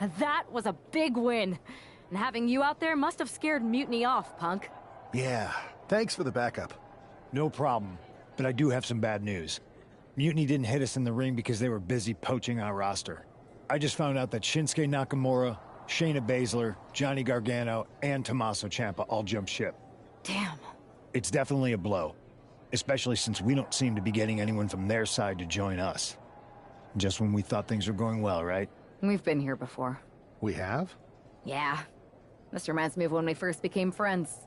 That was a big win. And having you out there must have scared Mutiny off, punk. Yeah, thanks for the backup. No problem, but I do have some bad news. Mutiny didn't hit us in the ring because they were busy poaching our roster. I just found out that Shinsuke Nakamura, Shayna Baszler, Johnny Gargano, and Tommaso Ciampa all jumped ship. Damn. It's definitely a blow, especially since we don't seem to be getting anyone from their side to join us. Just when we thought things were going well, right? We've been here before. We have? Yeah. This reminds me of when we first became friends.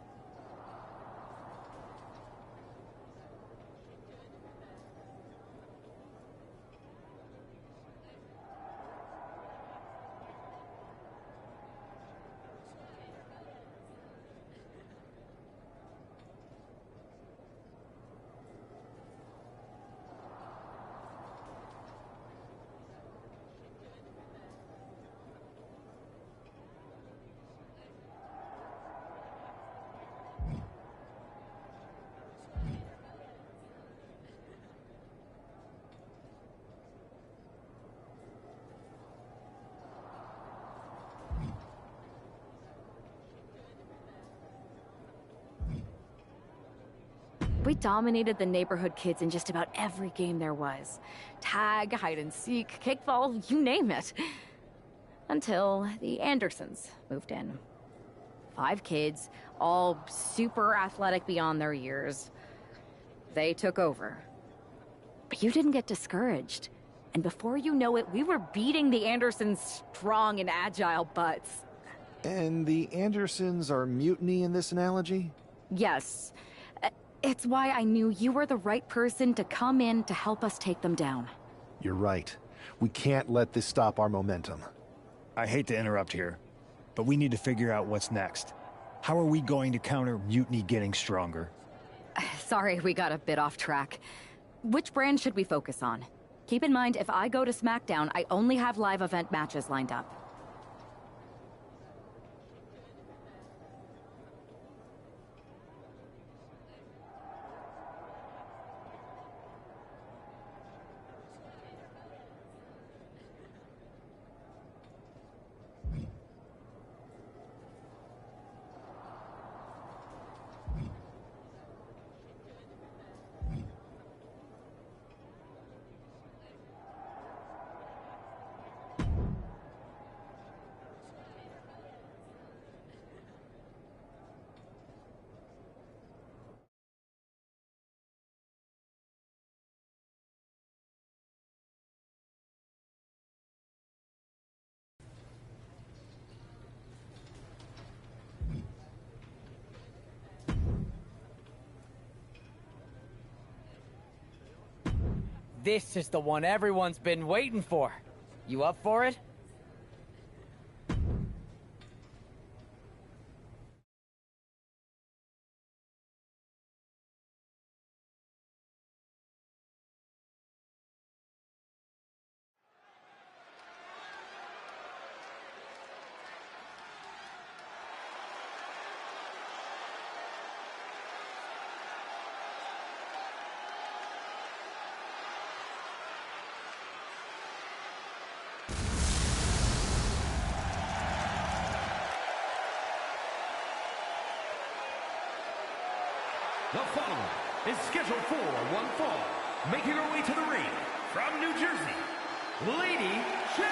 We dominated the neighborhood kids in just about every game there was. Tag, hide and seek, kickball, you name it. Until the Andersons moved in. 5 kids, all super athletic beyond their years. They took over. But you didn't get discouraged. And before you know it, we were beating the Andersons' strong and agile butts. And the Andersons are Mutiny in this analogy? Yes. It's why I knew you were the right person to come in to help us take them down. You're right. We can't let this stop our momentum. I hate to interrupt here, but we need to figure out what's next. How are we going to counter Mutiny getting stronger? Sorry, we got a bit off track. Which brand should we focus on? Keep in mind, if I go to SmackDown, I only have live event matches lined up. This is the one everyone's been waiting for. You up for it? The following is scheduled for one fall, making her way to the ring from New Jersey, Lady Jason!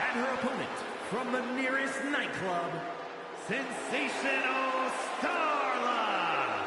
And her opponent from the nearest nightclub, Sensational Starla.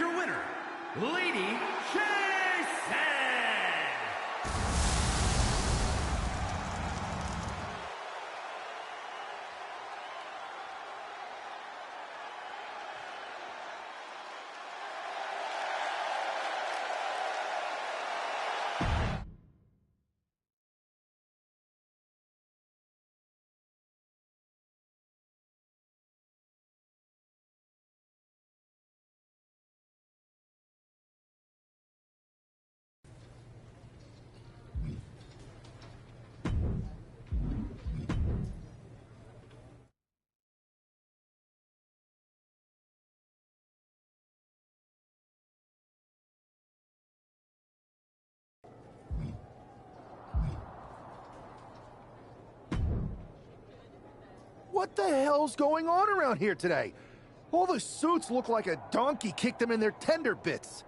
your winner, Lady Jason! What the hell's going on around here today? All the suits look like a donkey kicked them in their tender bits.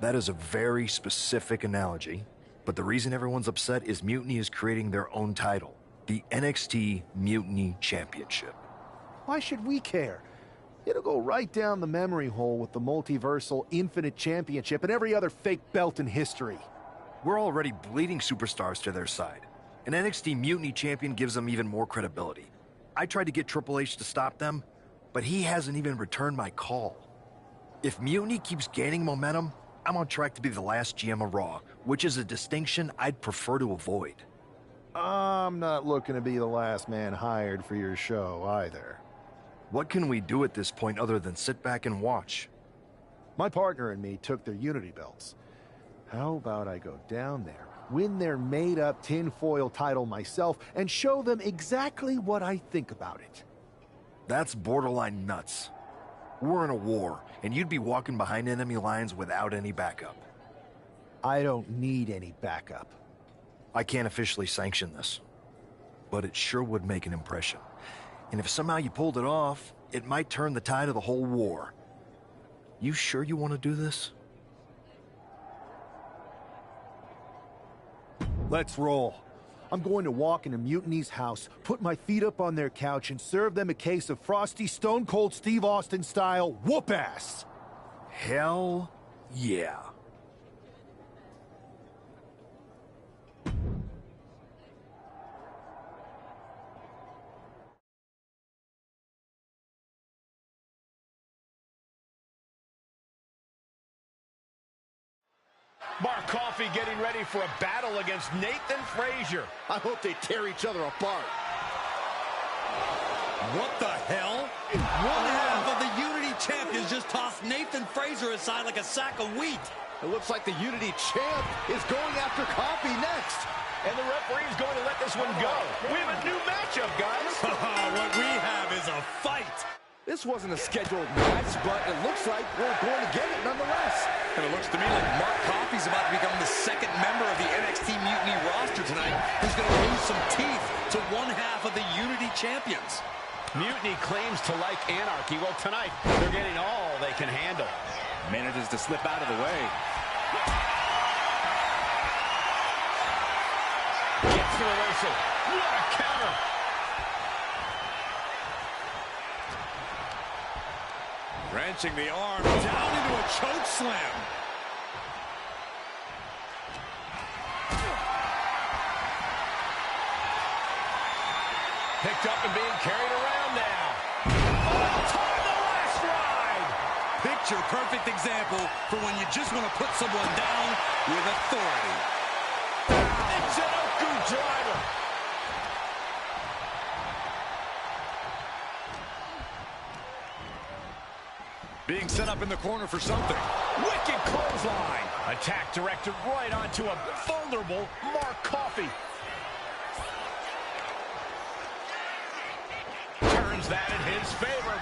That is a very specific analogy, but the reason everyone's upset is Mutiny is creating their own title, the NXT Mutiny Championship. Why should we care? It'll go right down the memory hole with the multiversal Infinite Championship and every other fake belt in history. We're already bleeding superstars to their side. An NXT Mutiny champion gives them even more credibility. I tried to get Triple H to stop them, but he hasn't even returned my call. If Mutiny keeps gaining momentum, I'm on track to be the last GM of Raw, which is a distinction I'd prefer to avoid. I'm not looking to be the last man hired for your show either. What can we do at this point other than sit back and watch? My partner and me took their Unity belts. How about I go down there, win their made-up tinfoil title myself, and show them exactly what I think about it? That's borderline nuts. We're in a war, and you'd be walking behind enemy lines without any backup. I don't need any backup. I can't officially sanction this, but it sure would make an impression. And if somehow you pulled it off, it might turn the tide of the whole war. You sure you want to do this? Let's roll. I'm going to walk into Mutiny's house, put my feet up on their couch, and serve them a case of frosty Stone Cold Steve Austin style whoop-ass. Hell yeah. Mark Coffey getting ready for a battle against Nathan Frazier. I hope they tear each other apart. What the hell? One half of the Unity champions just tossed Nathan Frazier aside like a sack of wheat. It looks like the Unity champ is going after Coffey next. And the referee's going to let this one go. We have a new matchup, guys. What we have is a fight. This wasn't a scheduled match, but it looks like we're going to get it nonetheless. And it looks to me like Mark Coffey's about to become the second member of the NXT Mutiny roster tonight who's going to lose some teeth to one half of the Unity champions. Mutiny claims to like anarchy. Well, tonight, they're getting all they can handle. Manages to slip out of the way. Gets the reversal. What a counter. Wrenching the arm down into a choke slam. Picked up and being carried around now. On top of the last ride. Picture perfect example for when you just want to put someone down with authority. Michinoku driver. Being set up in the corner for something. Wicked clothesline. Attack directed right onto a vulnerable Mark Coffey. Turns that in his favor.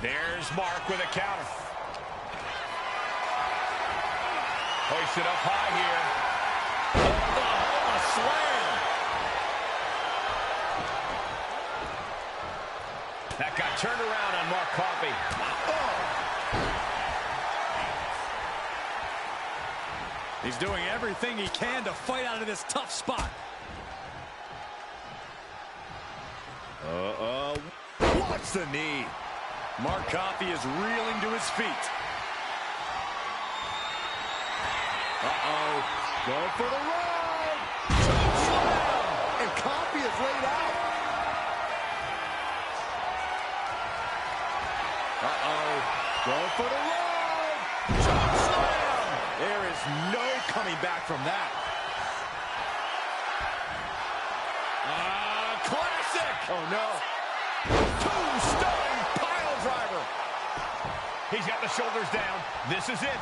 There's Mark with a counter. Hoisted up high here. Oklahoma slam. That got turned around on Mark Coffey. Oh. He's doing everything he can to fight out of this tough spot. Watch the knee. Mark Coffey is reeling to his feet. Uh-oh. Going for the run. Choke slam. And Coffey is laid out. Uh-oh. Going for the run. Choke slam. There is no coming back from that. Classic. Oh, no. Tombstone pile driver. He's got the shoulders down. This is it.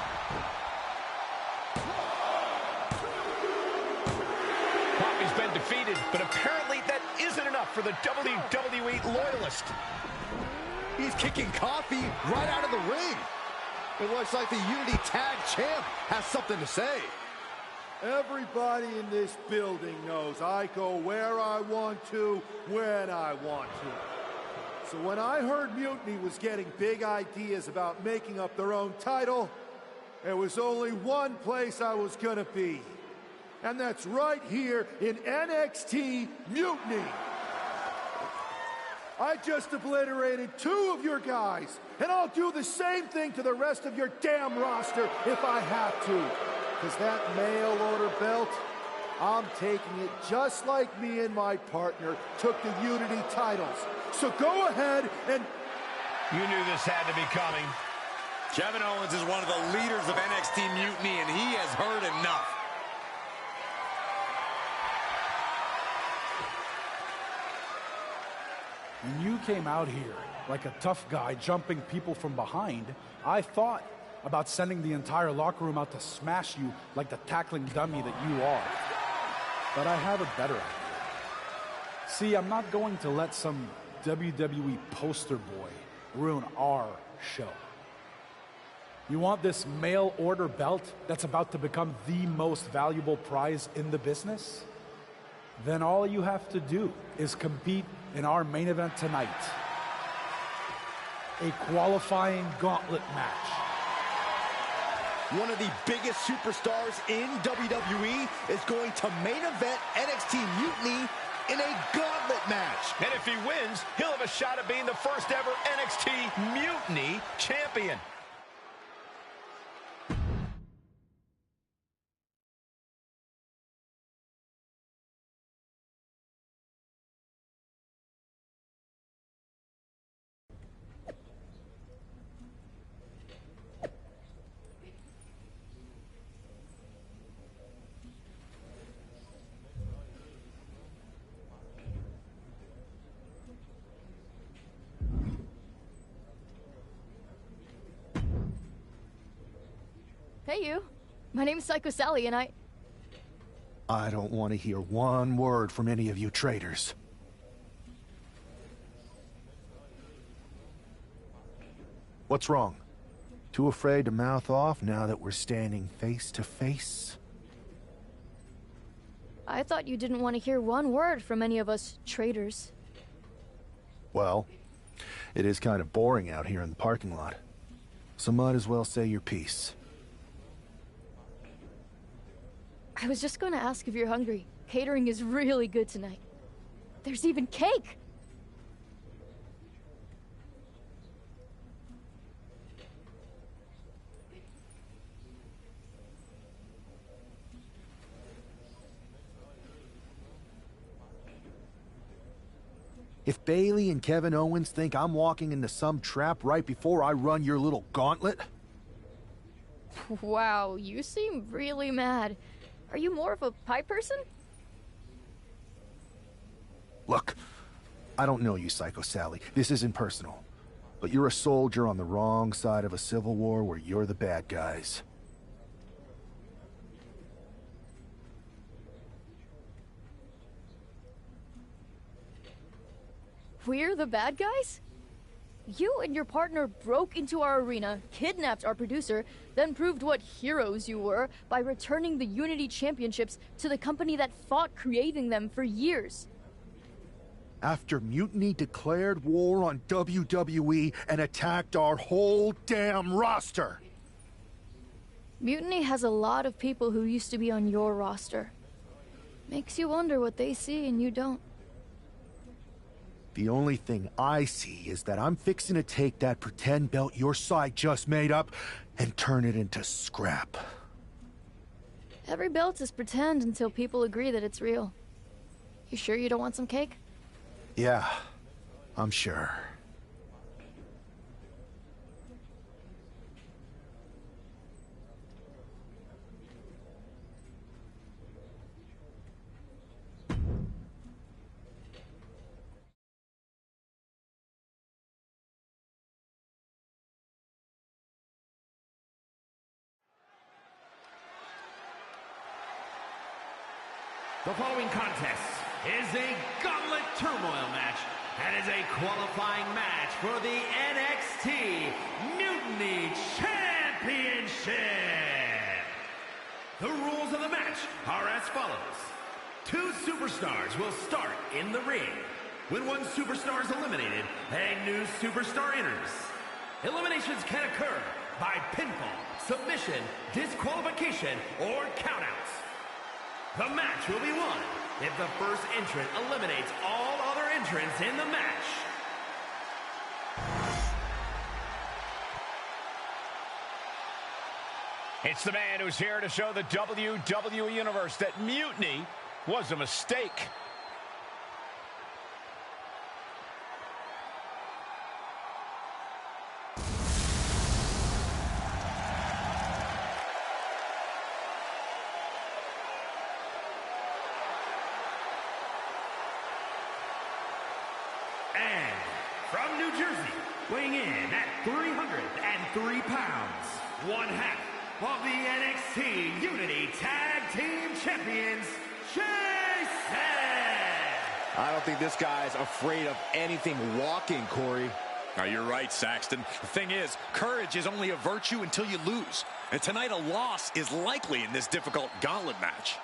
Coffey's been defeated, but apparently that isn't enough for the WWE loyalist. He's kicking Coffey right out of the ring. It looks like the Unity Tag Champ has something to say. Everybody in this building knows I go where I want to, when I want to. So when I heard Mutiny was getting big ideas about making up their own title, there was only one place I was gonna be. And that's right here in NXT Mutiny. I just obliterated 2 of your guys, and I'll do the same thing to the rest of your damn roster if I have to. Because that mail order belt, I'm taking it just like me and my partner took the Unity titles. So go ahead and... You knew this had to be coming. Kevin Owens is one of the leaders of NXT Mutiny, and he has heard enough. When you came out here like a tough guy jumping people from behind, I thought about sending the entire locker room out to smash you like the tackling dummy that you are. But I have a better idea. See, I'm not going to let some WWE poster boy ruin our show. You want this mail order belt that's about to become the most valuable prize in the business? Then all you have to do is compete in our main event tonight. A qualifying gauntlet match. One of the biggest superstars in WWE is going to main event NXT Mutiny in a gauntlet match. And if he wins, he'll have a shot at being the first ever NXT Mutiny champion. Hey, you. My name's Psycho Sally, and I don't want to hear one word from any of you traitors. What's wrong? Too afraid to mouth off now that we're standing face to face? I thought you didn't want to hear one word from any of us traitors. Well, it is kind of boring out here in the parking lot. So might as well say your piece. I was just going to ask if you're hungry. Catering is really good tonight. There's even cake! If Bailey and Kevin Owens think I'm walking into some trap right before I run your little gauntlet... Wow, you seem really mad. Are you more of a pie person? Look, I don't know you, Psycho Sally. This isn't personal. But you're a soldier on the wrong side of a civil war where you're the bad guys. We're the bad guys? You and your partner broke into our arena, kidnapped our producer, then proved what heroes you were by returning the Unity Championships to the company that fought creating them for years. After Mutiny declared war on WWE and attacked our whole damn roster. Mutiny has a lot of people who used to be on your roster. Makes you wonder what they see and you don't. The only thing I see is that I'm fixing to take that pretend belt your side just made up and turn it into scrap. Every belt is pretend until people agree that it's real. You sure you don't want some cake? Yeah, I'm sure. The following contest is a gauntlet turmoil match and is a qualifying match for the NXT Mutiny Championship. The rules of the match are as follows. 2 superstars will start in the ring. When one superstar is eliminated, a new superstar enters. Eliminations can occur by pinfall, submission, disqualification, or countouts. The match will be won if the first entrant eliminates all other entrants in the match. It's the man who's here to show the WWE Universe that mutiny was a mistake. And from New Jersey, weighing in at 303 pounds, one half of the NXT Unity Tag Team Champions, Jason! I don't think this guy's afraid of anything walking, Corey. Now, you're right, Saxton. The thing is, courage is only a virtue until you lose. And tonight, a loss is likely in this difficult gauntlet match.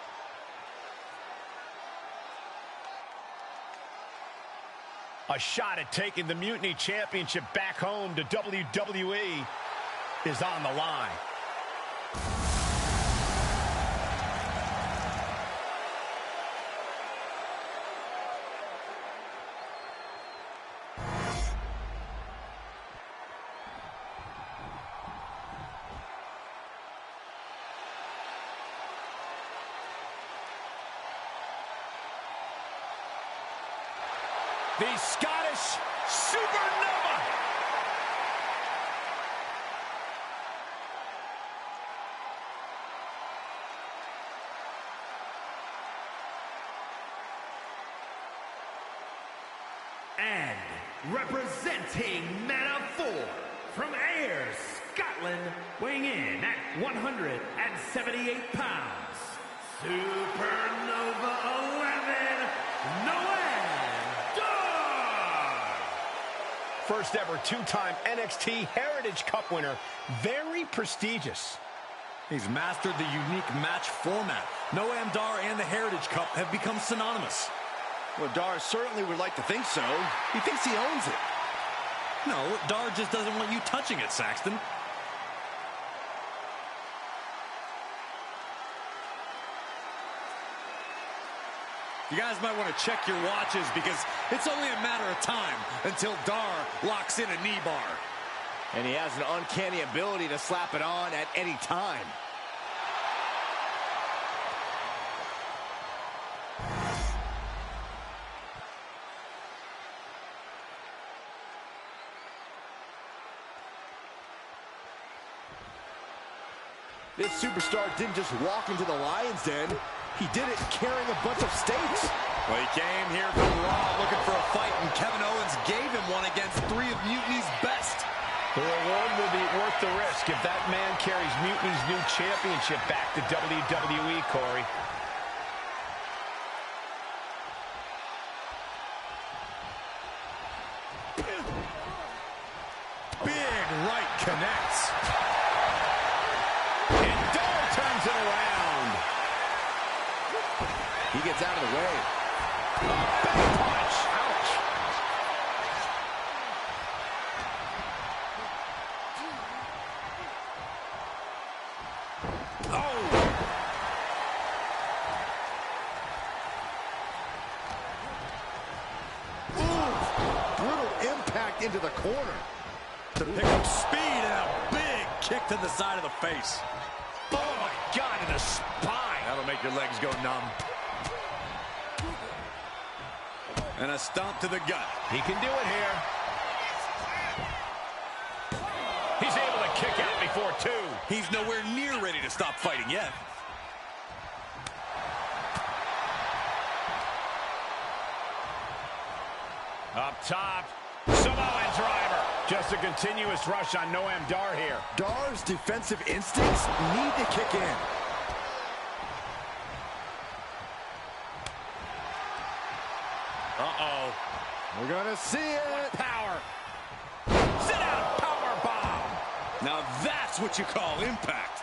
A shot at taking the Mutiny Championship back home to WWE is on the line. The Scottish Supernova. And representing Men of 4 from Ayr, Scotland, weighing in at 178 pounds, Supernova 11, First ever 2-time NXT Heritage Cup winner. Very prestigious. He's mastered the unique match format. Noam Dar and the Heritage Cup have become synonymous. Well, Dar certainly would like to think so. He thinks he owns it. No, Dar just doesn't want you touching it, Saxton. You guys might want to check your watches because it's only a matter of time until Dar locks in a knee bar. And he has an uncanny ability to slap it on at any time. This superstar didn't just walk into the Lion's Den. He did it carrying a bunch of stakes. Well, he came here from Raw looking for a fight, and Kevin Owens gave him one against 3 of Mutiny's best. The reward will be worth the risk if that man carries Mutiny's new championship back to WWE, Corey. Big right connects. And Dar turns it around. He gets out of the way. Back punch. Ouch. back into the corner. To pick up speed and a big kick to the side of the face. Oh, my God, in the spine. That'll make your legs go numb. And a stomp to the gut. He can do it here. He's able to kick out before two. He's nowhere near ready to stop fighting yet. Up top, Samoan driver. Just a continuous rush on Noam Dar here. Dar's defensive instincts need to kick in. Uh-oh. We're gonna see it. Power. Sit out, power bomb. Now that's what you call impact.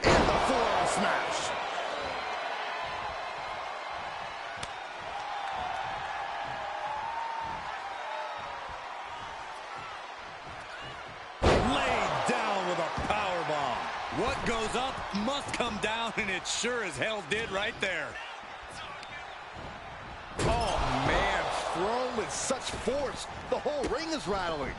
And the forearm smash. Laid down with a power bomb. What goes up must come down, and it sure as hell did right there. Oh, man, thrown with such force, the whole ring is rattling.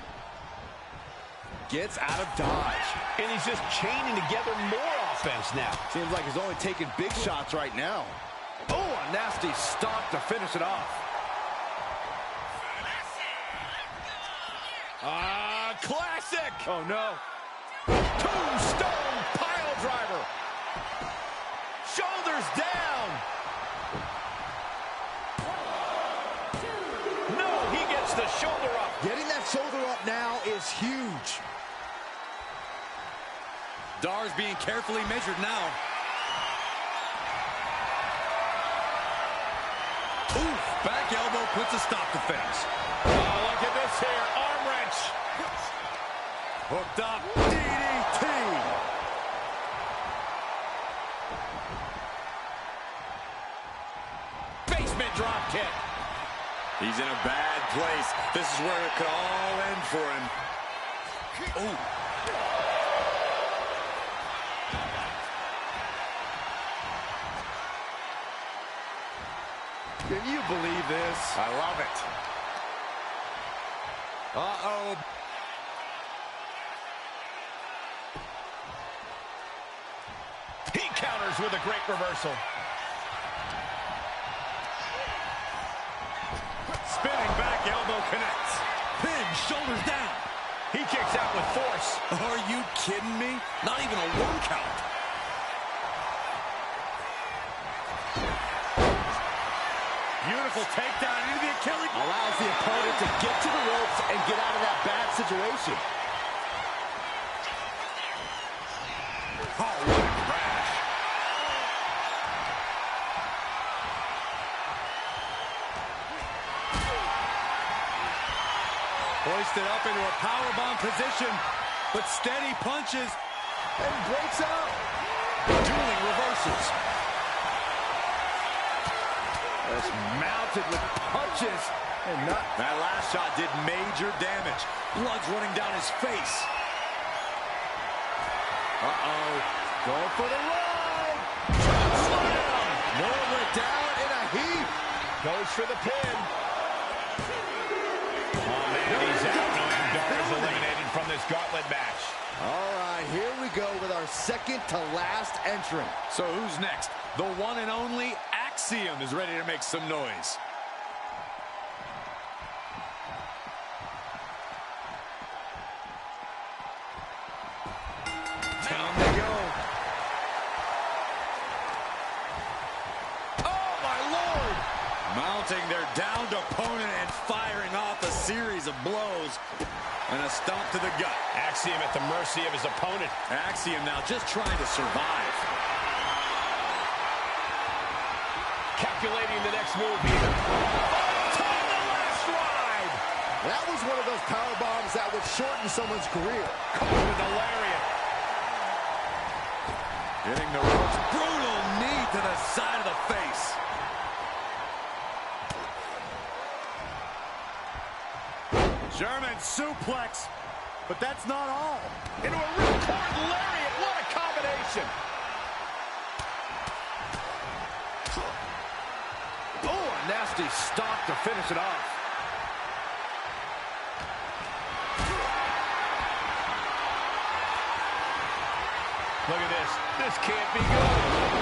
Gets out of dodge. And he's just chaining together more offense now. Seems like he's only taking big shots right now. Oh, a nasty stomp to finish it off. Classic. Oh, no. Tombstone pile driver. Shoulders down. No, he gets the shoulder up. Getting that shoulder up now is huge. Dar's being carefully measured now. Oof, back elbow puts a stop to things. Oh, look at this here, arm wrench. Hooked up. DDT. Basement drop kick. He's in a bad place. This is where it could all end for him. Oh. Can you believe this? I love it. Uh-oh. He counters with a great reversal. Spinning back elbow connects. Pin, shoulders down. He kicks out with force. Are you kidding me? Not even a 1 count. Beautiful takedown into the Achilles. Allows the opponent to get to the ropes and get out of that bad situation. Oh, what a crash. Hoisted up into a powerbomb position, but steady punches And breaks out. dueling reversals. That's mounted with punches. And not. That last shot did major damage. Blood's running down his face. Uh-oh. Going for the ride. Slam. Lower it down in a heap. Goes for the pin. Oh, man, he's out. Noam Dar is eliminated from this gauntlet match. All right, here we go with our second to last entrant. So who's next? The one and only Axiom is ready to make some noise. Down they go. Oh, my Lord. Mounting their downed opponent and firing off a series of blows. And a stomp to the gut. Axiom at the mercy of his opponent. Axiom now just trying to survive. Calculating the next move here. Oh, time the last ride. That was one of those power bombs that would shorten someone's career. Caught with a lariat. Hitting the ropes. Brutal knee to the side of the face. German suplex, but that's not all. Into a ripcord lariat. What a combination. Oh, a nasty stomp stopped to finish it off. Look at this. This can't be good.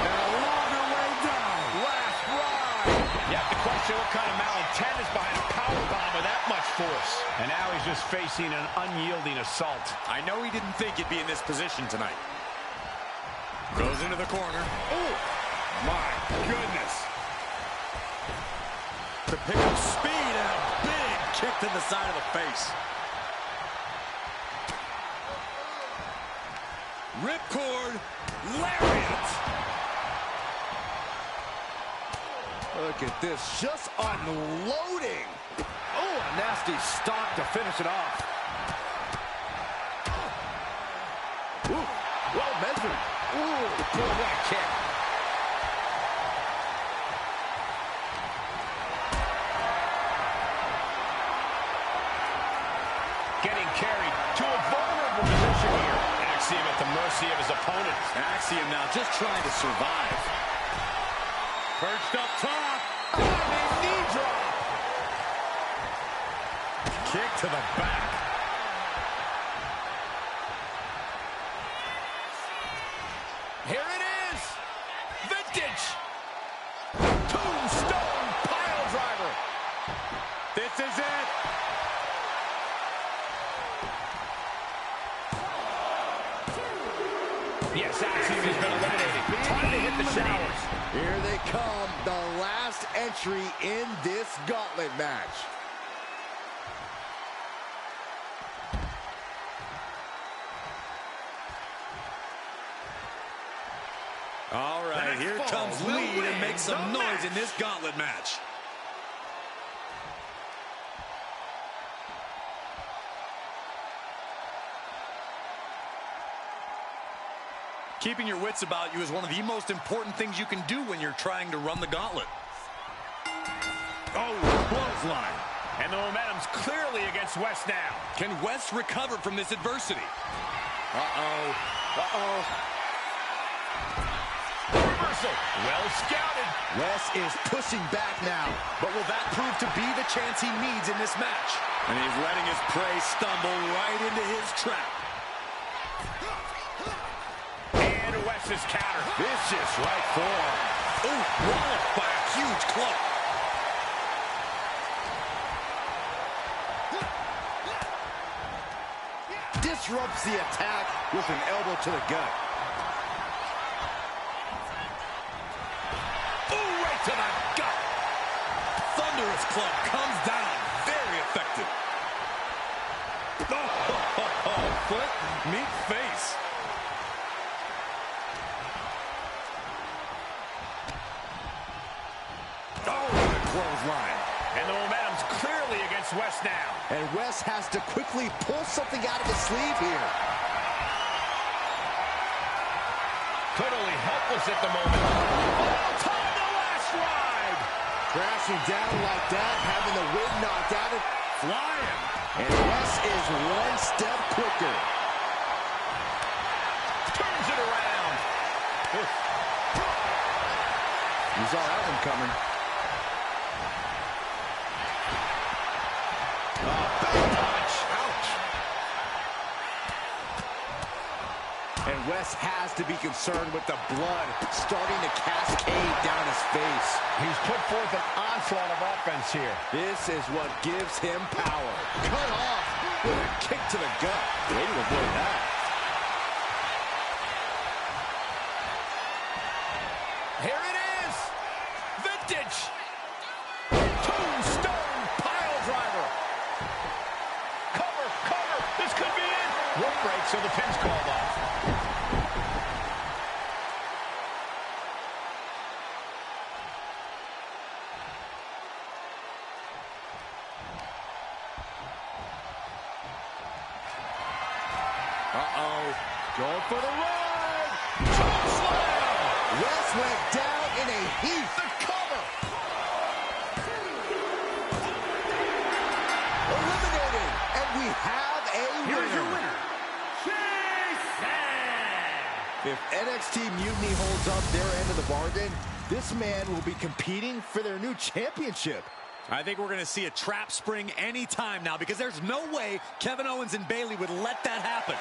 And a longer way down. Last ride. You have to question what kind of malintent is behind a powerbomb with that much force. And now he's just facing an unyielding assault. I know he didn't think he'd be in this position tonight. Goes into the corner. Oh, My goodness. To pick up speed and a big kick to the side of the face. Ripcord, lariat. look at this, just unloading. Oh, a nasty stop to finish it off. Ooh, well measured. Ooh, boy, what a kick. Getting carried to a vulnerable position here. Axiom at the mercy of his opponent. Axiom now just trying to survive. Perched up top. Knee drop. Kick to the back. Here it is. Vintage. Tombstone pile driver. This is it. Yes, Axiom has been eliminated. Time to hit the showers. Here they come, the last entry in this gauntlet match. All right, here comes Lee to make some noise in this gauntlet match. Keeping your wits about you is one of the most important things you can do when you're trying to run the gauntlet. Oh, clothesline. And the momentum's clearly against West now. Can West recover from this adversity? Uh-oh. Uh-oh. Reversal. Well scouted. West is pushing back now. But will that prove to be the chance he needs in this match? And he's letting his prey stumble right into his trap. West's counter. Vicious right forearm. Oh, walloped by a huge club. Disrupts the attack with an elbow to the gut. Oh, right to the gut. Thunderous club comes down. Very effective. Oh, foot meet face. Clothesline. And the momentum's clearly against West now. And West has to quickly pull something out of his sleeve here. Totally helpless at the moment. Oh, time to last ride. Crashing down like that, having the wind knocked out of Flying. And West is one step quicker. Turns it around. You saw that one coming. And West has to be concerned with the blood starting to cascade down his face. He's put forth an onslaught of offense here. This is what gives him power. Cut off with a kick to the gut. Way to avoid that. Here it is. Vintage. Tombstone pile driver. Cover, cover. This could be it. Rope break, so the pin's called off. Uh-oh. Going for the run. Chokeslam. West went down in a heap. The cover. Eliminated. And we have a winner. Here's your winner. If NXT Mutiny holds up their end of the bargain, this man will be competing for their new championship. I think we're going to see a trap spring anytime now because there's no way Kevin Owens and Bayley would let that happen.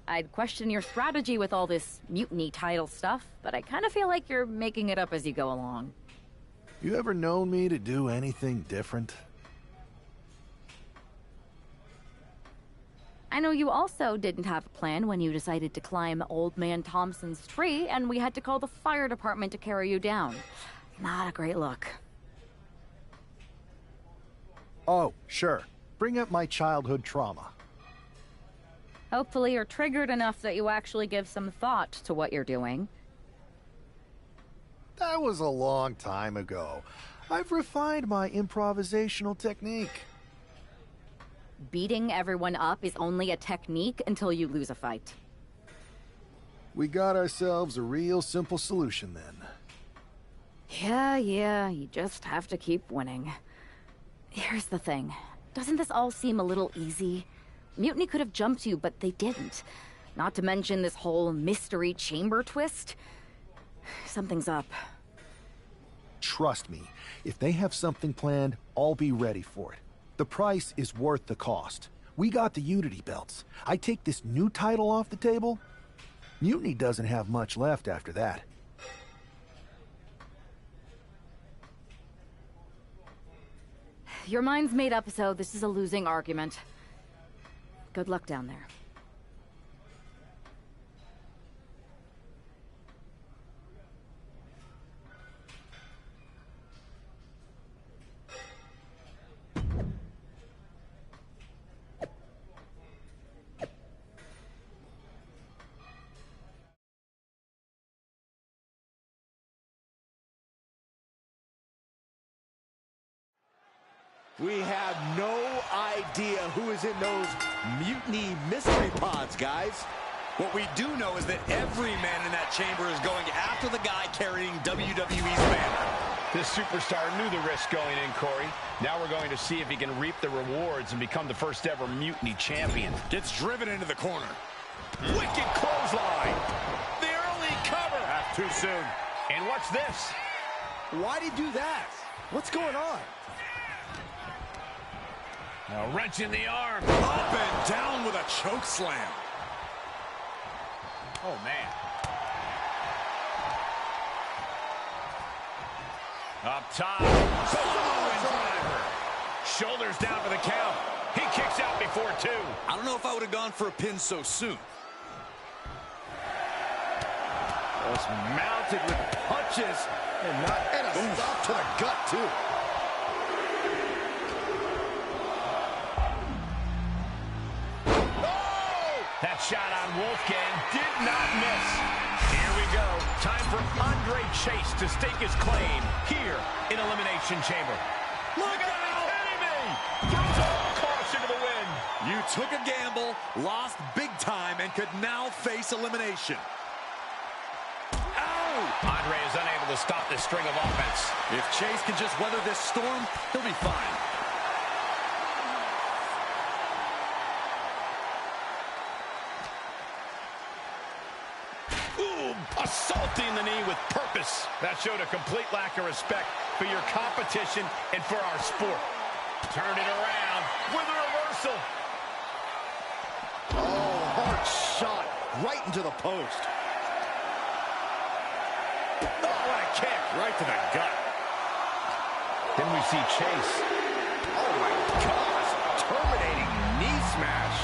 I'd question your strategy with all this mutiny title stuff, but I kind of feel like you're making it up as you go along. You ever known me to do anything different? I know you also didn't have a plan when you decided to climb Old Man Thompson's tree, and we had to call the fire department to carry you down. Not a great look. Oh, sure. Bring up my childhood trauma. Hopefully you're triggered enough that you actually give some thought to what you're doing. That was a long time ago. I've refined my improvisational technique. Beating everyone up is only a technique until you lose a fight. We got ourselves a real simple solution then. Yeah, you just have to keep winning. Here's the thing. Doesn't this all seem a little easy? Mutiny could have jumped you, but they didn't. Not to mention this whole mystery chamber twist. Something's up. Trust me, if they have something planned, I'll be ready for it. The price is worth the cost. We got the Unity belts. I take this new title off the table, Mutiny doesn't have much left after that. Your mind's made up, so this is a losing argument. Good luck down there. We have no idea who is in those Mutiny mystery pods, guys. What we do know is that every man in that chamber is going after the guy carrying WWE's banner. This superstar knew the risk going in, Corey. Now we're going to see if he can reap the rewards and become the first ever Mutiny champion. Gets driven into the corner. Wicked clothesline. The early cover. Not too soon. And what's this? Why'd he do that? What's going on? A wrench in the arm. Up and down with a choke slam. Oh, man. Up top. Shoulders down for the count. He kicks out before two. I don't know if I would have gone for a pin so soon. Just mounted with punches and a stop to the gut, too. That shot on Wolfgang did not miss. Here we go. Time for Andre Chase to stake his claim here in Elimination Chamber. Look out! Throws all caution to the wind. You took a gamble, lost big time, and could now face elimination. Ow! Andre is unable to stop this string of offense. If Chase can just weather this storm, he'll be fine. Assaulting the knee with purpose. That showed a complete lack of respect for your competition and for our sport. Turned it around with a reversal. Oh, hard shot right into the post. Oh, what a kick. Right to the gut. Then we see Chase. Oh, my gosh. Terminating knee smash.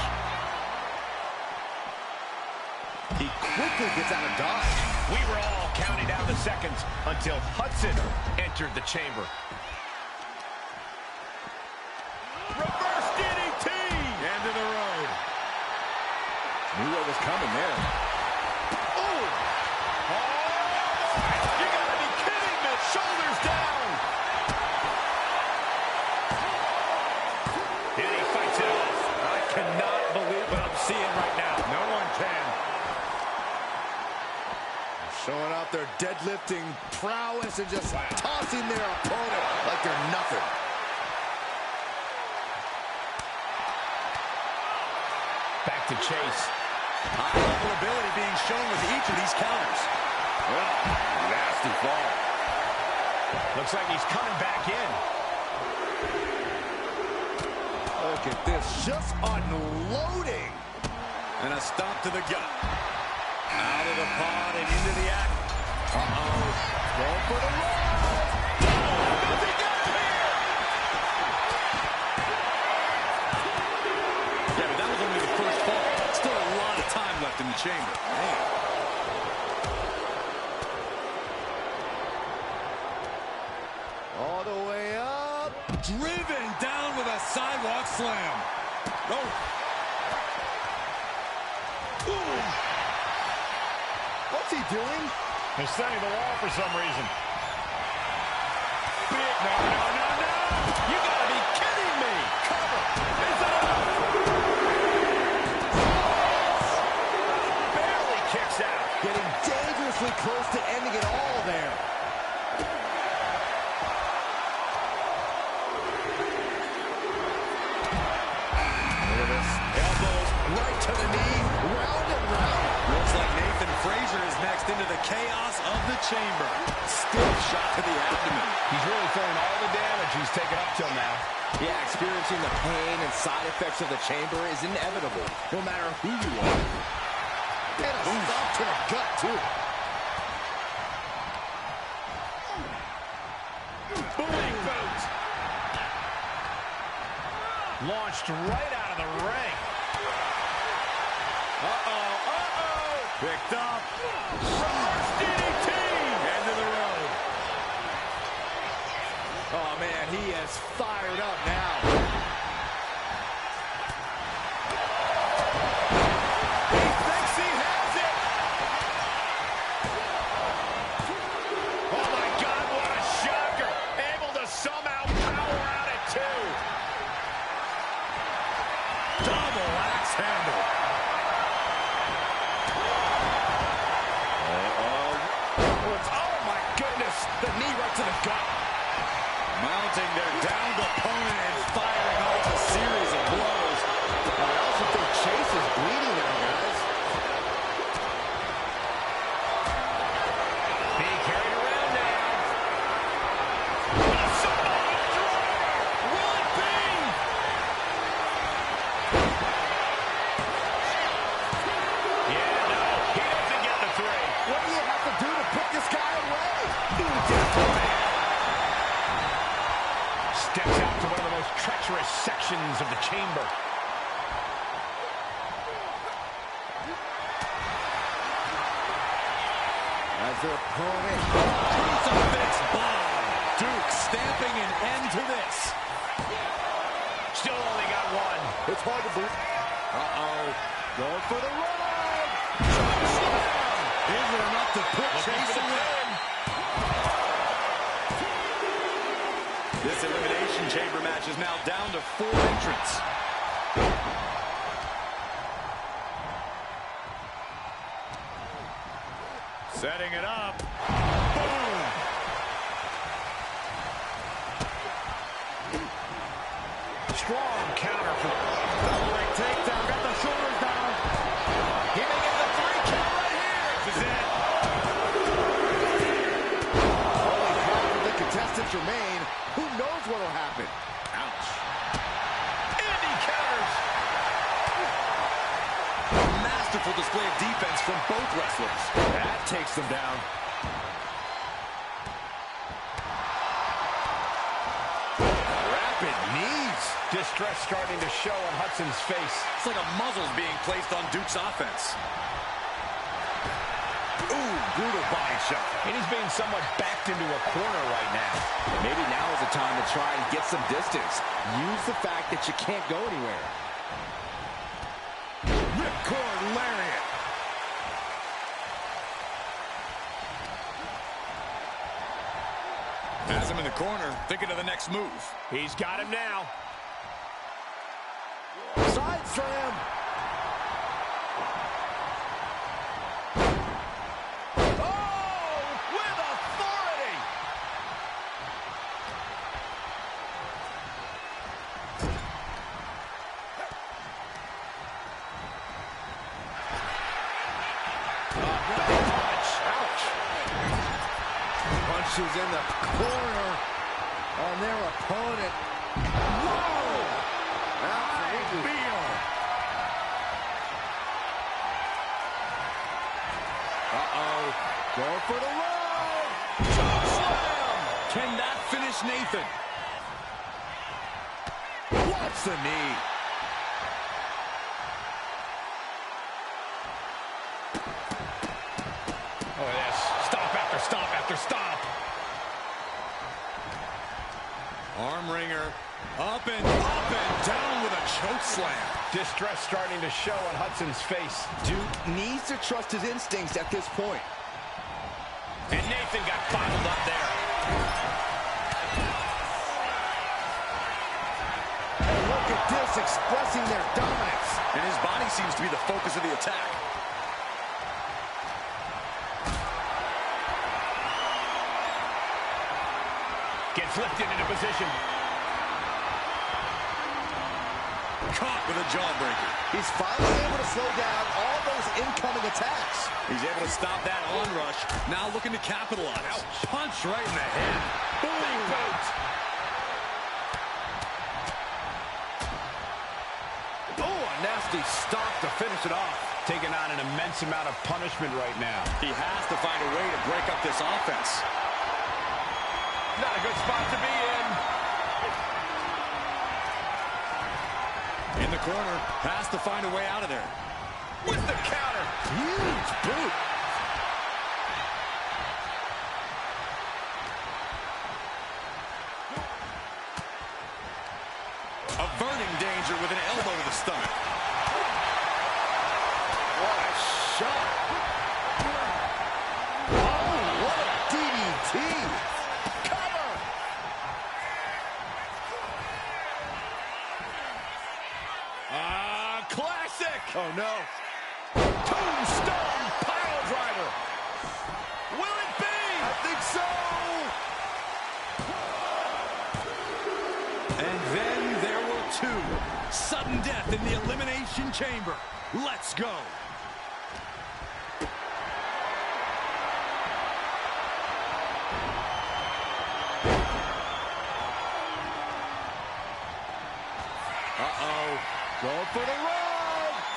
He quickly gets out of dodge. We were all counting down the seconds until Hudson entered the chamber. Reverse DDT! End of the road. Knew what was coming there. Oh! You gotta be kidding me! Shoulders down! And he fights it off. I cannot believe what I'm seeing right now. No one can. Showing off their deadlifting prowess and just tossing their opponent like they're nothing. Back to Chase. High-level ability being shown with each of these counters. Well, nasty fall. Looks like he's coming back in. Look at this, just unloading. And a stomp to the gut. Out of the pod and into the act. Uh-oh. Going for the run. Does he get him here? Yeah, but that was only the first fall. Still a lot of time left in the chamber. Man. All the way up. Driven down with a sidewalk slam. Oh. Ooh. What's he doing? He's setting the wall for some reason. Big, no. You gotta be kidding me. Cover. Is it enough? Barely kicks out. Getting dangerously close to ending it all there. Look at this. Elbows right to the knee. Round and round. Looks like Nathan Frazier is next into the chaos of the chamber. Stiff shot to the abdomen. He's really feeling all the damage he's taken up till now. Yeah, experiencing the pain and side effects of the chamber is inevitable, no matter who you are. And a stop to the gut, too. Bullying boot. Launched right out of the ring. Picked up. Reverse DDT. End of the road. Oh, man, he is fired up now. He thinks he has it. Oh, my God, what a shocker. Able to somehow power out at 2. Double axe handle. The knee right to the gut. Mounting their downed opponent and firing off a series of blows. I also think Chase is bleeding now, guys. Being carried around now. Samoa driver. Will it be? Yeah, no, he doesn't get the 3. What do you have to do to put this guy away? Steps out to one of the most treacherous sections of the chamber. As their opponent. Crucifix bomb. Duke stamping an end to this. Still only got 1. It's hard to believe. Going for the run. Is it enough to put Chase away? This elimination chamber match is now down to 4 entrants. Setting it up. Boom! Strong counter for double leg takedown. Got the shoulders down. He may get the 3 count right here. This is it. Only half of the contestants remain. Who knows what will happen? Ouch. And he counters. A masterful display of defense from both wrestlers. That takes them down. Rapid knees. Distress starting to show on Hudson's face. It's like a muzzle's being placed on Duke's offense. brutal body shot. And he's being somewhat backed into a corner right now. Maybe now is the time to try and get some distance. Use the fact that you can't go anywhere. Ripcord lariat. Has him in the corner, thinking of the next move. He's got him now. Side slam. Oh, with authority. Punches in the corner on their opponent. Whoa! Absolutely. Uh-oh. Going for the run. Slam! Can that finish Nathan? What's the knee? Oh, yes. Stop after stop after stop. Arm wringer. Up and down with a choke slam. Distress starting to show on Hudson's face. Duke needs to trust his instincts at this point. And Nathan got bottled up there. And look at this, expressing their dominance. And his body seems to be the focus of the attack. Gets lifted into position. Caught with a jawbreaker. He's finally able to slow down all those incoming attacks. He's able to stop that onrush. Now looking to capitalize. Ouch. Punch right in the head. Big boot. Oh, a nasty stop to finish it off. Taking on an immense amount of punishment right now. He has to find a way to break up this offense. Not a good spot to be in. In the corner, has to find a way out of there. With the counter. Huge boot. Averting danger with an elbow to the stomach. What a shot. Oh, what a DDT. Classic. Oh, no. Tombstone pile driver. Will it be? I think so. And then there were two. Sudden death in the Elimination Chamber. Let's go. Uh-oh. Going for the run.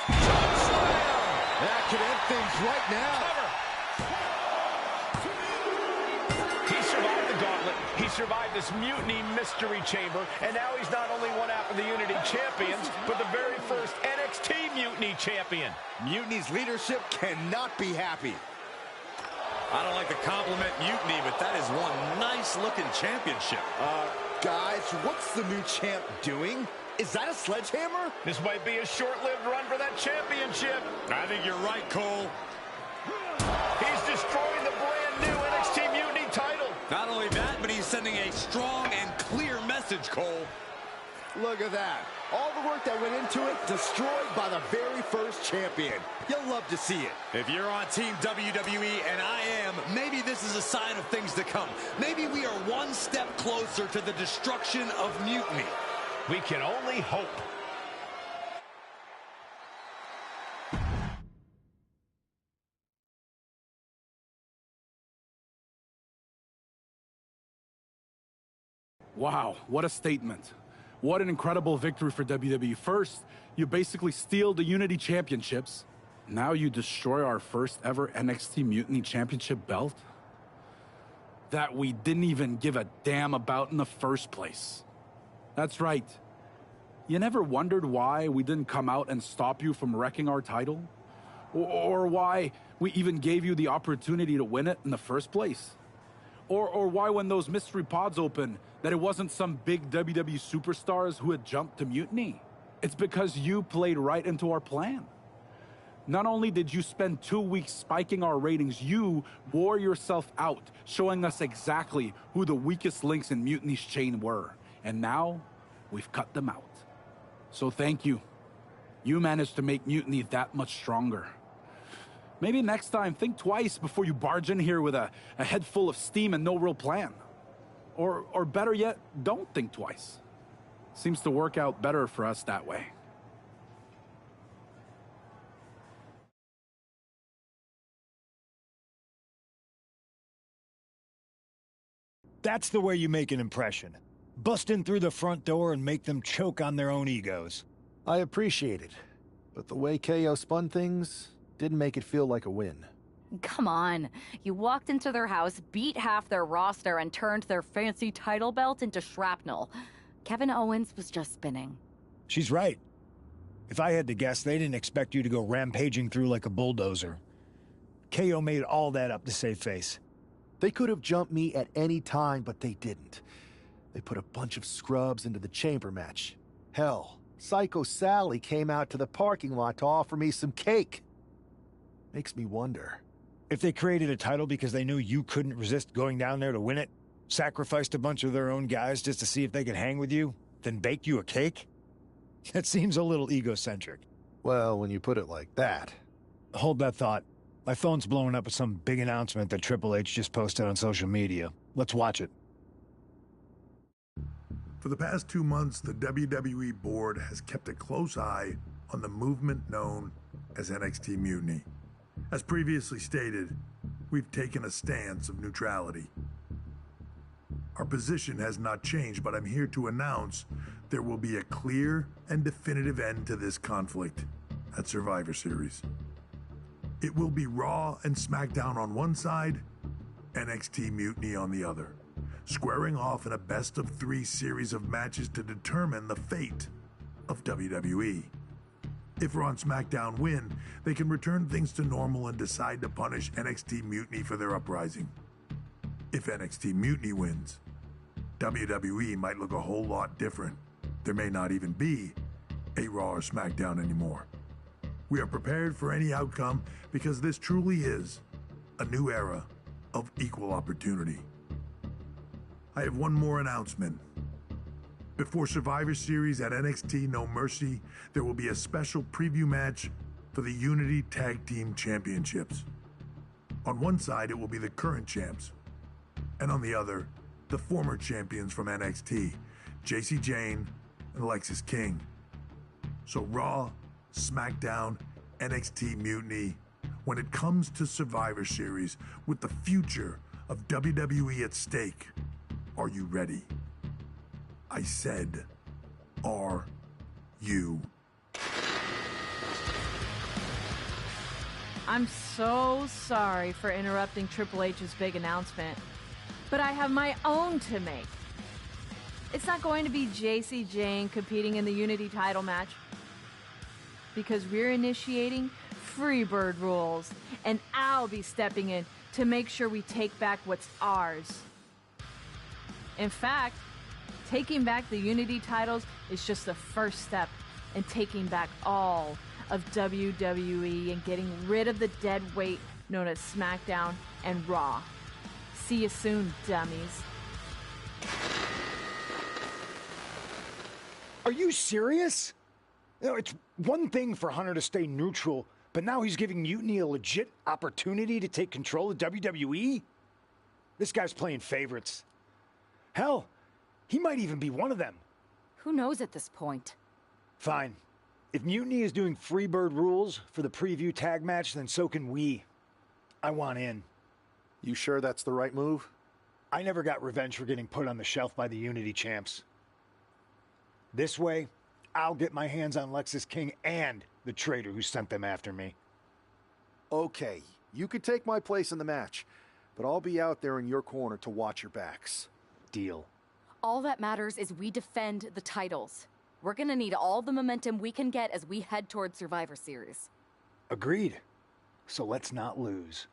Choke slam. That could end things right now. He survived the gauntlet. He survived this mutiny mystery chamber. And now he's not only one half of the Unity champions, but the very first NXT Mutiny champion. Mutiny's leadership cannot be happy. I don't like to compliment Mutiny, but that is one nice-looking championship. Guys, what's the new champ doing? Is that a sledgehammer? This might be a short-lived run for that championship. I think you're right, Cole. He's destroying the brand new NXT Mutiny title. Not only that, but he's sending a strong and clear message, Cole. Look at that. All the work that went into it, destroyed by the very first champion. You'll love to see it. If you're on Team WWE, and I am, maybe this is a sign of things to come. Maybe we are one step closer to the destruction of Mutiny. We can only hope. Wow, what a statement. What an incredible victory for WWE. First, you basically steal the Unity Championships. Now you destroy our first ever NXT Mutiny Championship belt that we didn't even give a damn about in the first place. That's right. You never wondered why we didn't come out and stop you from wrecking our title? Or why we even gave you the opportunity to win it in the first place. Or why when those mystery pods opened, that it wasn't some big WWE superstars who had jumped to Mutiny. It's because you played right into our plan. Not only did you spend 2 weeks spiking our ratings, you wore yourself out, showing us exactly who the weakest links in Mutiny's chain were. And now, we've cut them out. So thank you. You managed to make Mutiny that much stronger. Maybe next time, think twice before you barge in here with a head full of steam and no real plan. Or better yet, don't think twice. Seems to work out better for us that way. That's the way you make an impression. Bust in through the front door and make them choke on their own egos. I appreciate it, but the way KO spun things didn't make it feel like a win. Come on. You walked into their house, beat half their roster, and turned their fancy title belt into shrapnel. Kevin Owens was just spinning. She's right. If I had to guess, they didn't expect you to go rampaging through like a bulldozer. KO made all that up to save face. They could have jumped me at any time, but they didn't. They put a bunch of scrubs into the chamber match. Hell, Psycho Sally came out to the parking lot to offer me some cake. Makes me wonder. If they created a title because they knew you couldn't resist going down there to win it, sacrificed a bunch of their own guys just to see if they could hang with you, then baked you a cake? That seems a little egocentric. Well, when you put it like that. Hold that thought. My phone's blowing up with some big announcement that Triple H just posted on social media. Let's watch it. For the past 2 months, the WWE board has kept a close eye on the movement known as NXT Mutiny. As previously stated, we've taken a stance of neutrality. Our position has not changed, but I'm here to announce there will be a clear and definitive end to this conflict at Survivor Series. It will be Raw and SmackDown on one side, NXT Mutiny on the other, squaring off in a best-of-3 series of matches to determine the fate of WWE. If Raw and SmackDown win, they can return things to normal and decide to punish NXT Mutiny for their uprising. If NXT Mutiny wins, WWE might look a whole lot different. There may not even be a Raw or SmackDown anymore. We are prepared for any outcome because this truly is a new era of equal opportunity. I have one more announcement. Before Survivor Series at NXT No Mercy, there will be a special preview match for the Unity Tag Team Championships. On one side, it will be the current champs, and on the other, the former champions from NXT, Jacy Jayne and Alexis King. So Raw, SmackDown, NXT Mutiny, when it comes to Survivor Series, with the future of WWE at stake, are you ready? I said, are you? I'm so sorry for interrupting Triple H's big announcement, but I have my own to make. It's not going to be Jacy Jayne competing in the Unity title match, because we're initiating Freebird rules, and I'll be stepping in to make sure we take back what's ours. In fact, taking back the Unity titles is just the first step in taking back all of WWE and getting rid of the dead weight known as SmackDown and Raw. See you soon, dummies. Are you serious? You know, it's one thing for Hunter to stay neutral, but now he's giving Mutiny a legit opportunity to take control of WWE? This guy's playing favorites. Hell, he might even be one of them. Who knows at this point? Fine. If Mutiny is doing Freebird rules for the preview tag match, then so can we. I want in. You sure that's the right move? I never got revenge for getting put on the shelf by the Unity champs. This way, I'll get my hands on Lexis King and the traitor who sent them after me. Okay, you could take my place in the match, but I'll be out there in your corner to watch your backs. Deal. All that matters is we defend the titles. We're gonna need all the momentum we can get as we head towards Survivor Series. Agreed. so let's not lose.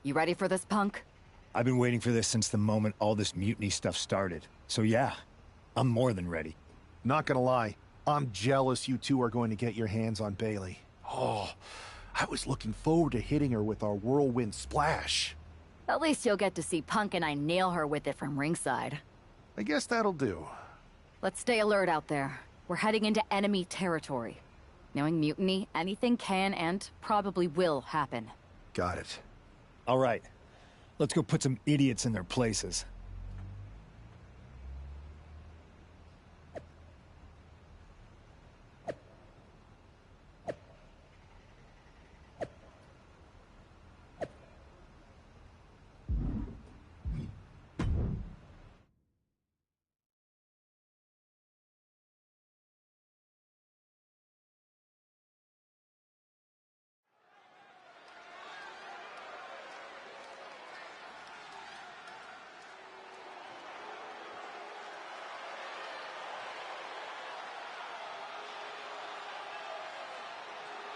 You ready for this, Punk? I've been waiting for this since the moment all this mutiny stuff started. So yeah, I'm more than ready. Not gonna lie, I'm jealous you two are going to get your hands on Bailey. Oh, I was looking forward to hitting her with our whirlwind splash. At least you'll get to see Punk and I nail her with it from ringside. I guess that'll do. Let's stay alert out there. We're heading into enemy territory. Knowing mutiny, anything can and probably will happen. Got it. All right, let's go put some idiots in their places.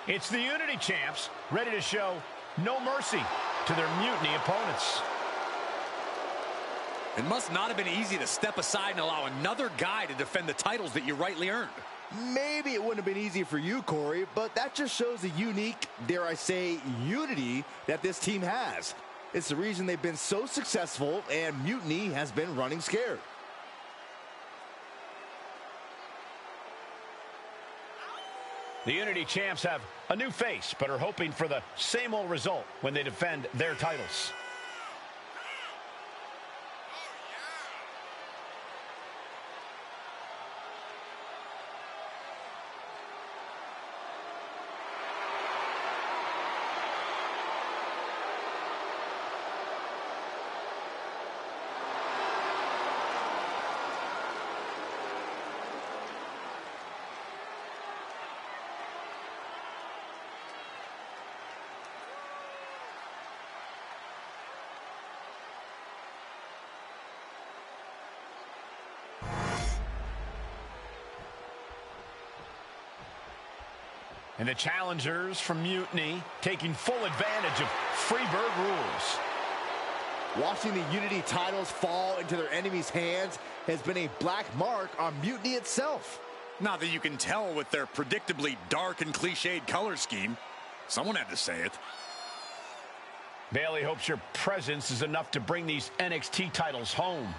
It's the Unity Champs, ready to show no mercy to their mutiny opponents. It must not have been easy to step aside and allow another guy to defend the titles that you rightly earned. Maybe it wouldn't have been easy for you, Corey, but that just shows the unique, dare I say, unity that this team has. It's the reason they've been so successful, and mutiny has been running scared. The Unity Champs have a new face, but are hoping for the same old result when they defend their titles. And the challengers from Mutiny taking full advantage of Freebird rules. Watching the Unity titles fall into their enemies' hands has been a black mark on Mutiny itself. Not that you can tell with their predictably dark and cliched color scheme. Someone had to say it. Bailey hopes your presence is enough to bring these NXT titles home.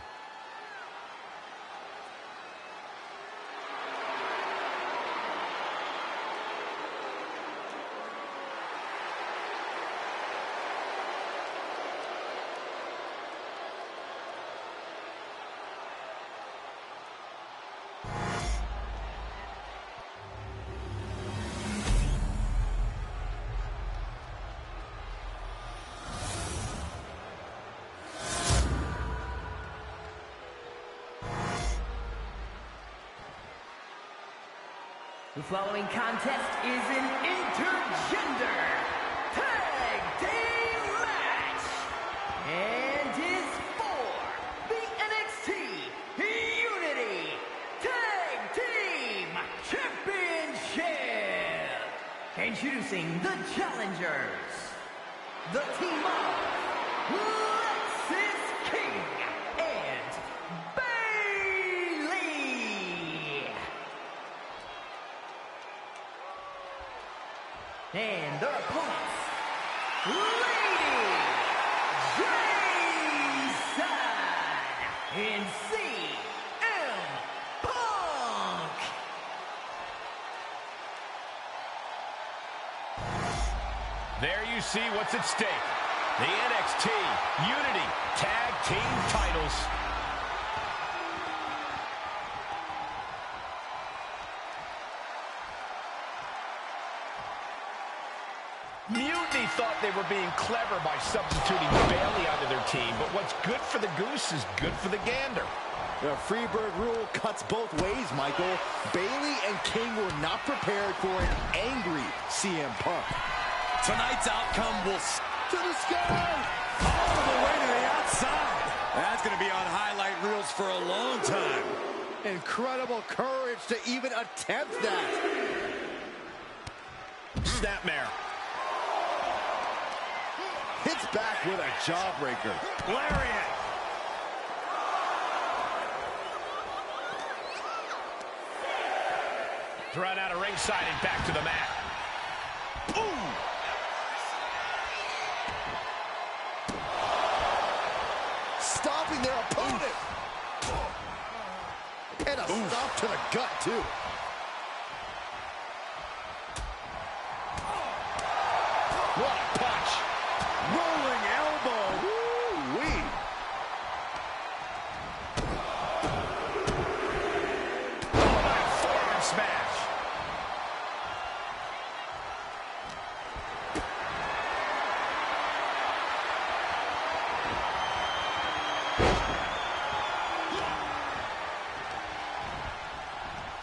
The following contest is an intergender tag team match and is for the NXT Unity Tag Team Championship. Introducing the challengers, the team of Lexis King and and their opponents, Lady Jason and CM Punk. There you see what's at stake. The NXT Unity Tag Team titles. Mutiny thought they were being clever by substituting Bailey onto their team, but what's good for the goose is good for the gander. The Freebird rule cuts both ways, Michael. Bayley and King were not prepared for an angry CM Punk. Tonight's outcome will to the sky! All the way to the outside. That's going to be on highlight reels for a long time. Incredible courage to even attempt that. Snapmare. Hits back with a jawbreaker. Lariat. Thrown out of ringside and back to the mat. Boom! Stopping their opponent. And a stop to the gut, too. What a punch. Rolling elbow. Woo-wee. Forearm smash.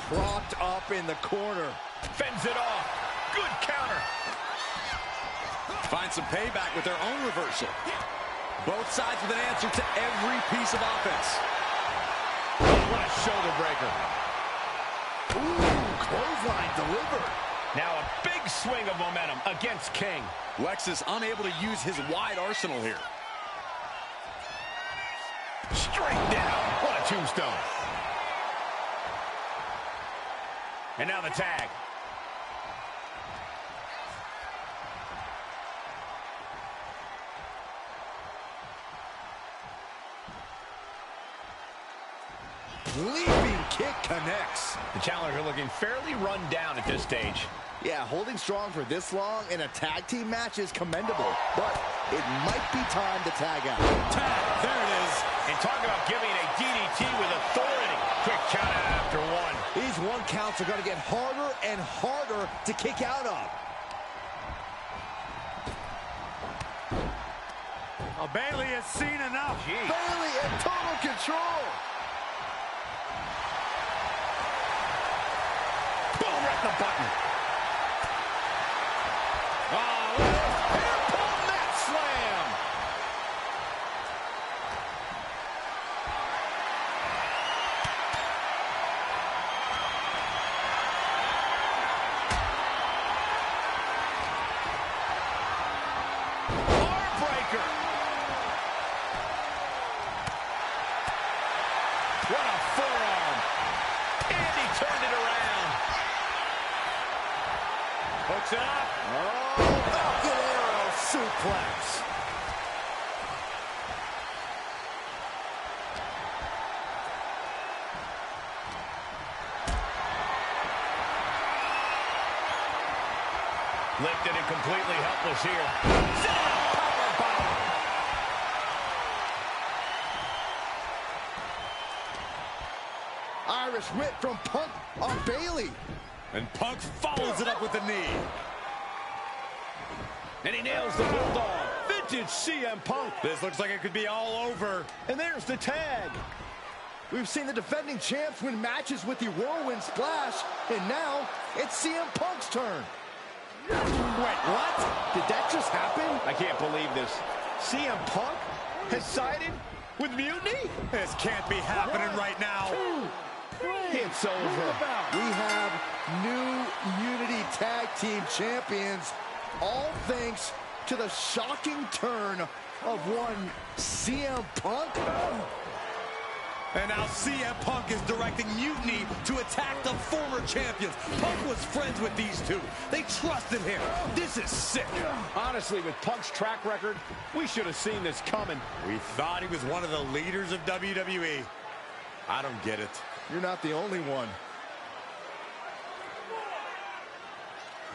Propped up in the corner. Fends it off. Good counter. Find some payback with their own reversal. Both sides with an answer to every piece of offense. What a shoulder breaker. Ooh, clothesline delivered. Now a big swing of momentum against King. Lexus unable to use his wide arsenal here. Straight down. What a tombstone. And now the tag. Leaping kick connects. The challenger looking fairly run down at this stage. Yeah, holding strong for this long in a tag team match is commendable, but it might be time to tag out. Tag, there it is. And talk about giving a DDT with authority. Quick count out after one. These one counts are going to get harder and harder to kick out of. Oh, Bayley has seen enough. Jeez. Bayley in total control. Boom, right in the button. Oh, here come that slam. Heartbreaker. What a forearm. And he turned it around. Hooks it up. Oh, Falcon Arrow suplex. Lifted and completely helpless here. Powerbomb. Irish whip from Punk on Bayley. And Punk follows it up with the knee. And he nails the bulldog. Vintage CM Punk. This looks like it could be all over. And there's the tag. We've seen the defending champs win matches with the Whirlwind Splash, and now it's CM Punk's turn. Wait, what? Did that just happen? I can't believe this. CM Punk has sided with Mutiny? This can't be happening right now. It's over. We have new Unity Tag Team Champions, all thanks to the shocking turn of one CM Punk. And now CM Punk is directing Mutiny to attack the former champions. Punk was friends with these two. They trusted him. This is sick. Honestly, with Punk's track record, we should have seen this coming. We thought he was one of the leaders of WWE. I don't get it. You're not the only one.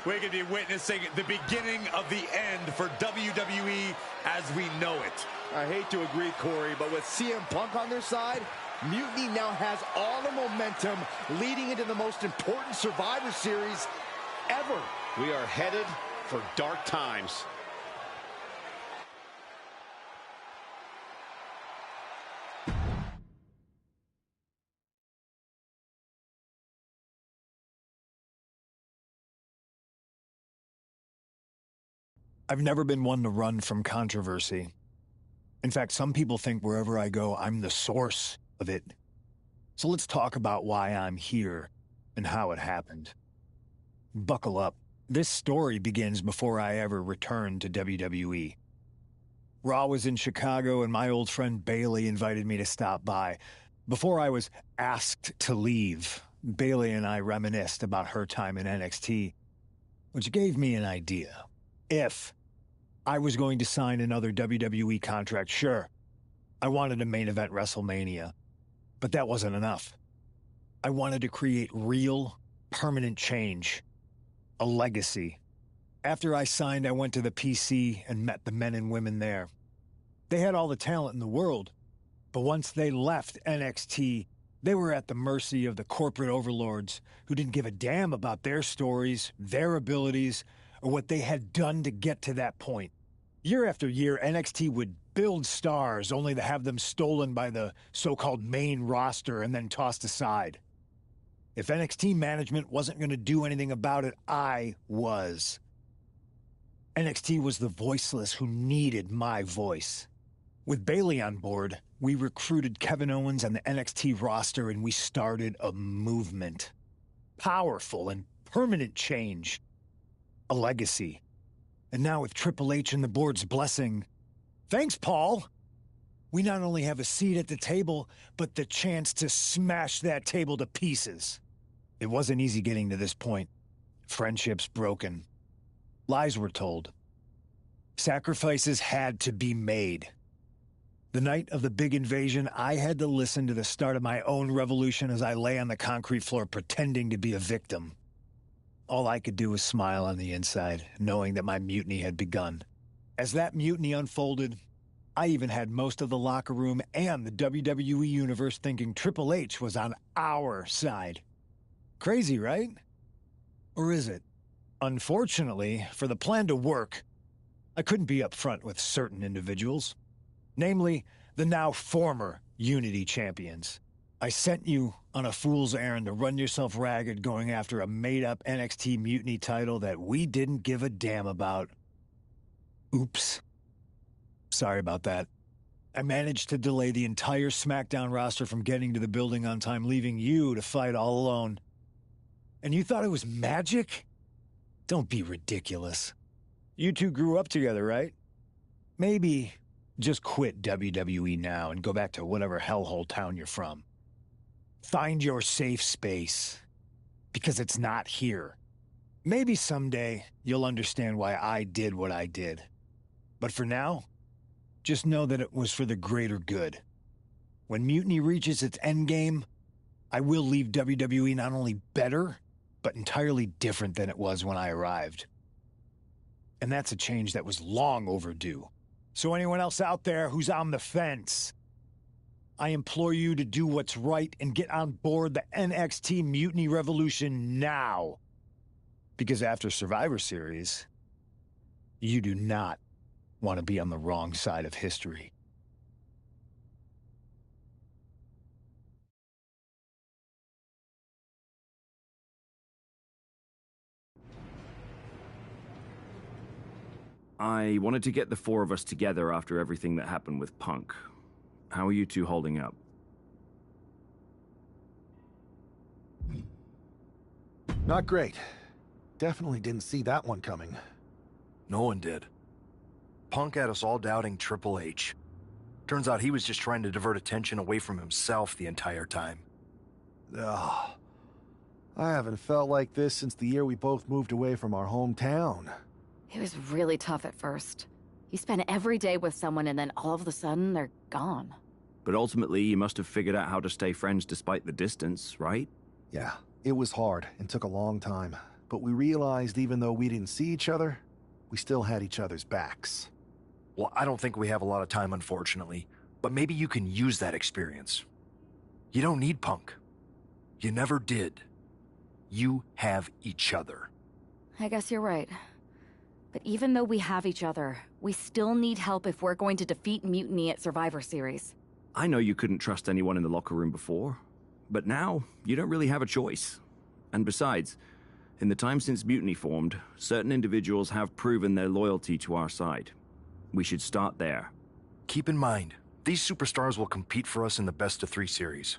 We could be witnessing the beginning of the end for WWE as we know it. I hate to agree, Corey, but with CM Punk on their side, Mutiny now has all the momentum leading into the most important Survivor Series ever. We are headed for dark times. I've never been one to run from controversy. In fact, some people think wherever I go, I'm the source of it. So let's talk about why I'm here and how it happened. Buckle up. This story begins before I ever returned to WWE. Raw was in Chicago and my old friend Bailey invited me to stop by. Before I was asked to leave, Bailey and I reminisced about her time in NXT, which gave me an idea. If I was going to sign another WWE contract, sure, I wanted to main event WrestleMania, but that wasn't enough. I wanted to create real, permanent change, a legacy. After I signed, I went to the PC and met the men and women there. They had all the talent in the world, but once they left NXT, they were at the mercy of the corporate overlords who didn't give a damn about their stories, their abilities, or what they had done to get to that point. Year after year, NXT would build stars only to have them stolen by the so-called main roster and then tossed aside. If NXT management wasn't going to do anything about it, I was. NXT was the voiceless who needed my voice. With Bailey on board, we recruited Kevin Owens and the NXT roster and we started a movement. Powerful and permanent change. A legacy. And now with Triple H and the board's blessing, thanks, Paul! We not only have a seat at the table, but the chance to smash that table to pieces. It wasn't easy getting to this point. Friendships broken. Lies were told. Sacrifices had to be made. The night of the big invasion, I had to listen to the start of my own revolution as I lay on the concrete floor pretending to be a victim. All I could do was smile on the inside, knowing that my mutiny had begun. As that mutiny unfolded, I even had most of the locker room and the WWE Universe thinking Triple H was on our side. Crazy, right? Or is it? Unfortunately, for the plan to work, I couldn't be upfront with certain individuals. Namely, the now former Unity champions. I sent you on a fool's errand to run yourself ragged going after a made-up NXT Mutiny title that we didn't give a damn about. Oops. Sorry about that. I managed to delay the entire SmackDown roster from getting to the building on time, leaving you to fight all alone. And you thought it was magic? Don't be ridiculous. You two grew up together, right? Maybe just quit WWE now and go back to whatever hellhole town you're from. Find your safe space, because it's not here. Maybe someday you'll understand why I did what I did. But for now, just know that it was for the greater good. When Mutiny reaches its endgame, I will leave WWE not only better, but entirely different than it was when I arrived. And that's a change that was long overdue. So anyone else out there who's on the fence, I implore you to do what's right and get on board the NXT Mutiny Revolution now. Because after Survivor Series, you do not want to be on the wrong side of history. I wanted to get the four of us together after everything that happened with Punk. How are you two holding up? Not great. Definitely didn't see that one coming. No one did. Punk had us all doubting Triple H. Turns out he was just trying to divert attention away from himself the entire time. Ugh. I haven't felt like this since the year we both moved away from our hometown. It was really tough at first. You spend every day with someone and then all of a sudden they're gone. But ultimately, you must have figured out how to stay friends despite the distance, right? Yeah, it was hard and took a long time. But we realized even though we didn't see each other, we still had each other's backs. Well, I don't think we have a lot of time, unfortunately. But maybe you can use that experience. You don't need Punk. You never did. You have each other. I guess you're right. But even though we have each other, we still need help if we're going to defeat Mutiny at Survivor Series. I know you couldn't trust anyone in the locker room before, but now you don't really have a choice. And besides, In the time since Mutiny formed, certain individuals have proven their loyalty to our side. We should start there. Keep in mind, these superstars will compete for us in the best-of-3 series.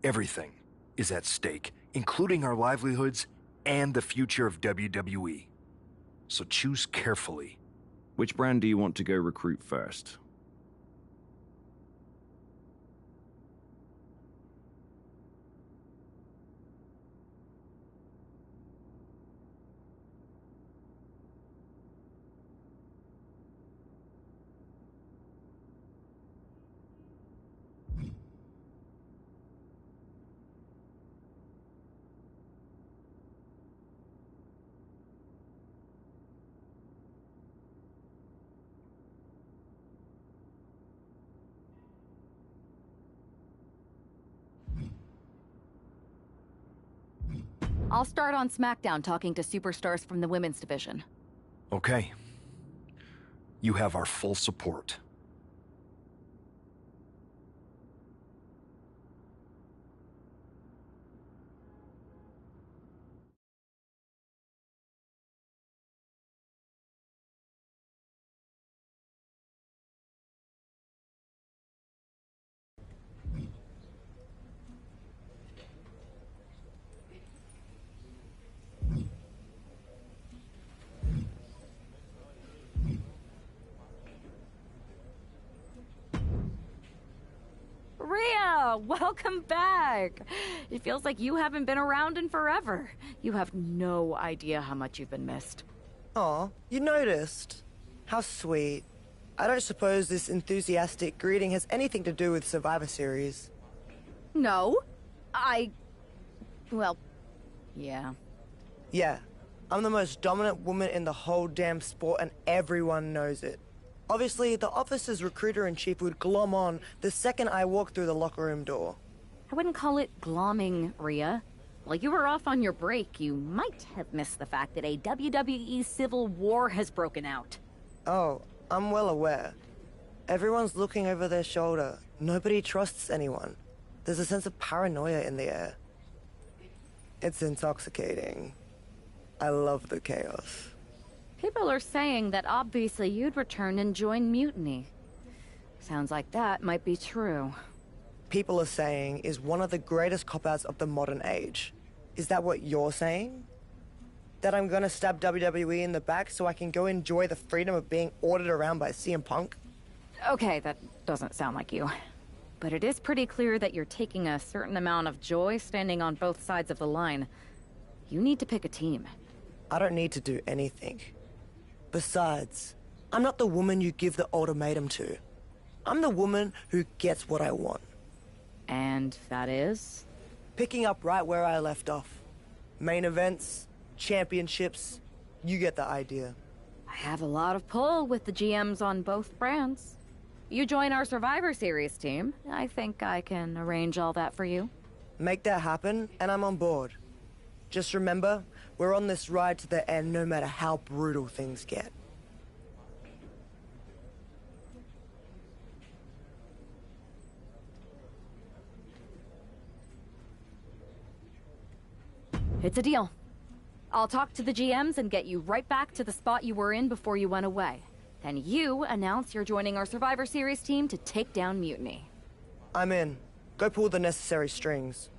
Everything is at stake, including our livelihoods and the future of WWE. So choose carefully. Which brand do you want to go recruit first? I'll start on SmackDown talking to superstars from the women's division. Okay. You have our full support. Rhea, welcome back. It feels like you haven't been around in forever. You have no idea how much you've been missed. Aw, you noticed. How sweet. I don't suppose this enthusiastic greeting has anything to do with Survivor Series. No. Well, yeah. Yeah, I'm the most dominant woman in the whole damn sport and everyone knows it. Obviously, the office's recruiter-in-chief would glom on the second I walk through the locker room door. I wouldn't call it glomming, Rhea. While you were off on your break, you might have missed the fact that a WWE civil war has broken out. Oh, I'm well aware. Everyone's looking over their shoulder. Nobody trusts anyone. There's a sense of paranoia in the air. It's intoxicating. I love the chaos. People are saying that obviously you'd return and join Mutiny. Sounds like that might be true. People are saying is one of the greatest cop-outs of the modern age. Is that what you're saying? That I'm gonna stab WWE in the back so I can go enjoy the freedom of being ordered around by CM Punk? Okay, that doesn't sound like you. But it is pretty clear that you're taking a certain amount of joy standing on both sides of the line. You need to pick a team. I don't need to do anything. Besides, I'm not the woman you give the ultimatum to. I'm the woman who gets what I want. And that is? Picking up right where I left off. Main events, championships, you get the idea. I have a lot of pull with the GMs on both brands. You join our Survivor Series team, I think I can arrange all that for you. Make that happen, and I'm on board. Just remember, we're on this ride to the end no matter how brutal things get. It's a deal. I'll talk to the GMs and get you right back to the spot you were in before you went away. Then you announce you're joining our Survivor Series team to take down Mutiny. I'm in. Go pull the necessary strings.